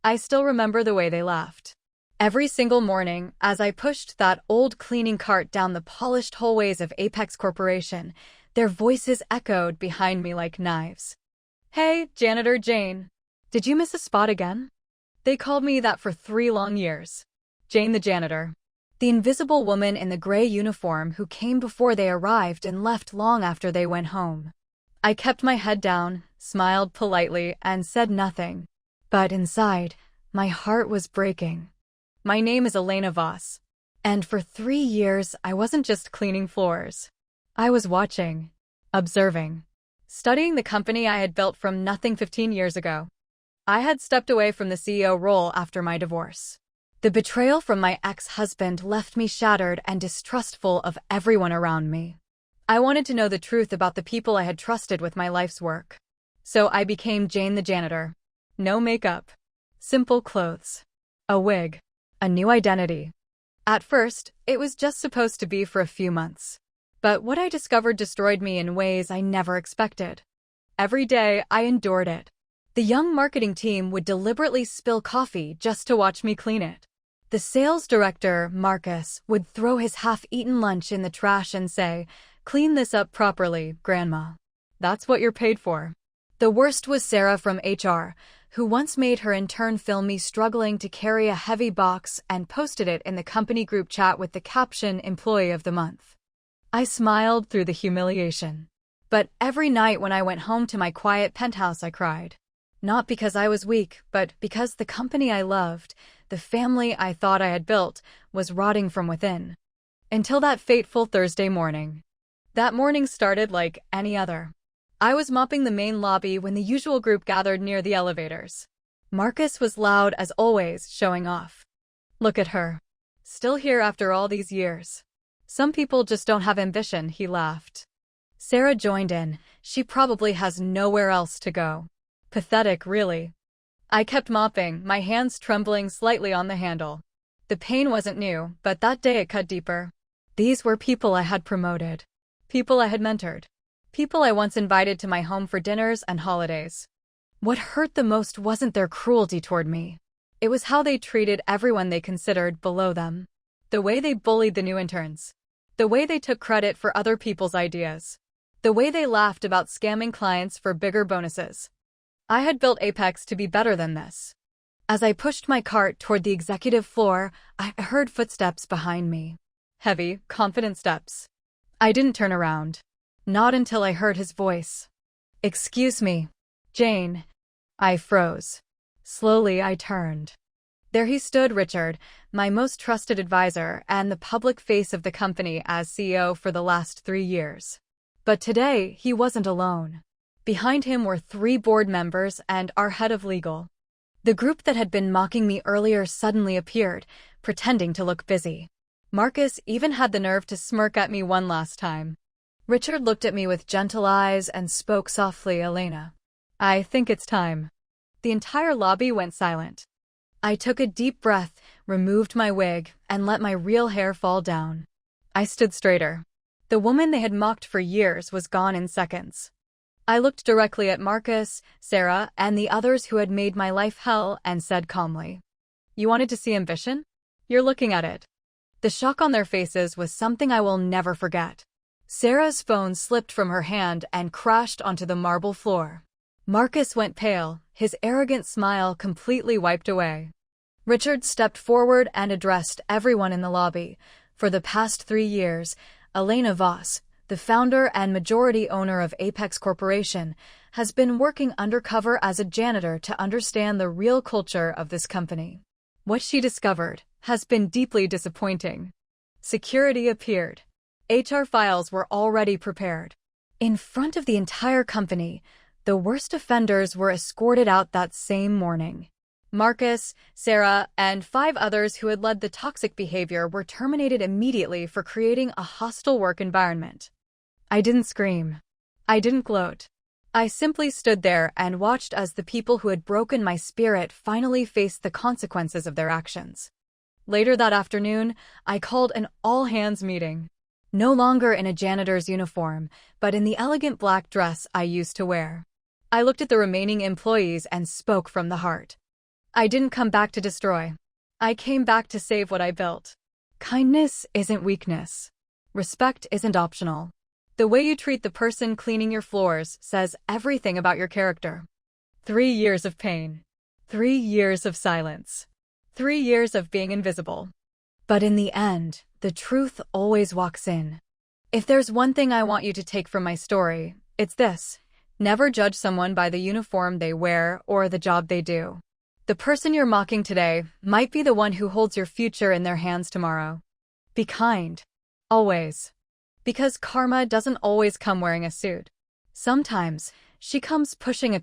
I still remember the way they laughed. Every single morning, as I pushed that old cleaning cart down the polished hallways of Apex Corporation, their voices echoed behind me like knives. "Hey, Janitor Jane. Did you miss a spot again?" They called me that for 3 long years. Jane the janitor. The invisible woman in the gray uniform who came before they arrived and left long after they went home. I kept my head down, smiled politely, and said nothing. But inside, my heart was breaking. My name is Elena Voss. And for 3 years, I wasn't just cleaning floors. I was watching, observing, studying the company I had built from nothing 15 years ago. I had stepped away from the CEO role after my divorce. The betrayal from my ex-husband left me shattered and distrustful of everyone around me. I wanted to know the truth about the people I had trusted with my life's work. So I became Jane the janitor. No makeup. Simple clothes. A wig. A new identity. At first, it was just supposed to be for a few months. But what I discovered destroyed me in ways I never expected. Every day, I endured it. The young marketing team would deliberately spill coffee just to watch me clean it. The sales director, Marcus, would throw his half-eaten lunch in the trash and say, "Clean this up properly, Grandma. That's what you're paid for." The worst was Sarah from HR, who once made her intern film me struggling to carry a heavy box and posted it in the company group chat with the caption "Employee of the Month." I smiled through the humiliation. But every night when I went home to my quiet penthouse, I cried. Not because I was weak, but because the company I loved, the family I thought I had built, was rotting from within. Until that fateful Thursday morning. That morning started like any other. I was mopping the main lobby when the usual group gathered near the elevators. Marcus was loud as always, showing off. "Look at her. Still here after all these years. Some people just don't have ambition," he laughed. Sarah joined in. "She probably has nowhere else to go." Pathetic, really. I kept mopping, my hands trembling slightly on the handle. The pain wasn't new, but that day it cut deeper. These were people I had promoted. People I had mentored. People I once invited to my home for dinners and holidays. What hurt the most wasn't their cruelty toward me. It was how they treated everyone they considered below them. The way they bullied the new interns. The way they took credit for other people's ideas. The way they laughed about scamming clients for bigger bonuses. I had built Apex to be better than this. As I pushed my cart toward the executive floor, I heard footsteps behind me. Heavy, confident steps. I didn't turn around. Not until I heard his voice. "Excuse me, Jane." I froze. Slowly, I turned. There he stood, Richard, my most trusted advisor and the public face of the company as CEO for the last 3 years. But today, he wasn't alone. Behind him were 3 board members and our head of legal. The group that had been mocking me earlier suddenly appeared, pretending to look busy. Marcus even had the nerve to smirk at me one last time. Richard looked at me with gentle eyes and spoke softly, "Elena, I think it's time." The entire lobby went silent. I took a deep breath, removed my wig, and let my real hair fall down. I stood straighter. The woman they had mocked for years was gone in seconds. I looked directly at Marcus, Sarah, and the others who had made my life hell and said calmly, "You wanted to see ambition? You're looking at it." The shock on their faces was something I will never forget. Sarah's phone slipped from her hand and crashed onto the marble floor. Marcus went pale, his arrogant smile completely wiped away. Richard stepped forward and addressed everyone in the lobby. For the past 3 years, Elena Voss, the founder and majority owner of Apex Corporation, has been working undercover as a janitor to understand the real culture of this company. What she discovered has been deeply disappointing. Security appeared. HR files were already prepared. In front of the entire company, the worst offenders were escorted out that same morning. Marcus, Sarah, and 5 others who had led the toxic behavior were terminated immediately for creating a hostile work environment. I didn't scream. I didn't gloat. I simply stood there and watched as the people who had broken my spirit finally faced the consequences of their actions. Later that afternoon, I called an all-hands meeting. No longer in a janitor's uniform, but in the elegant black dress I used to wear. I looked at the remaining employees and spoke from the heart. I didn't come back to destroy. I came back to save what I built. Kindness isn't weakness. Respect isn't optional. The way you treat the person cleaning your floors says everything about your character. 3 years of pain. 3 years of silence. 3 years of being invisible. But in the end, the truth always walks in. If there's one thing I want you to take from my story, it's this. Never judge someone by the uniform they wear or the job they do. The person you're mocking today might be the one who holds your future in their hands tomorrow. Be kind. Always. Because karma doesn't always come wearing a suit. Sometimes, she comes pushing a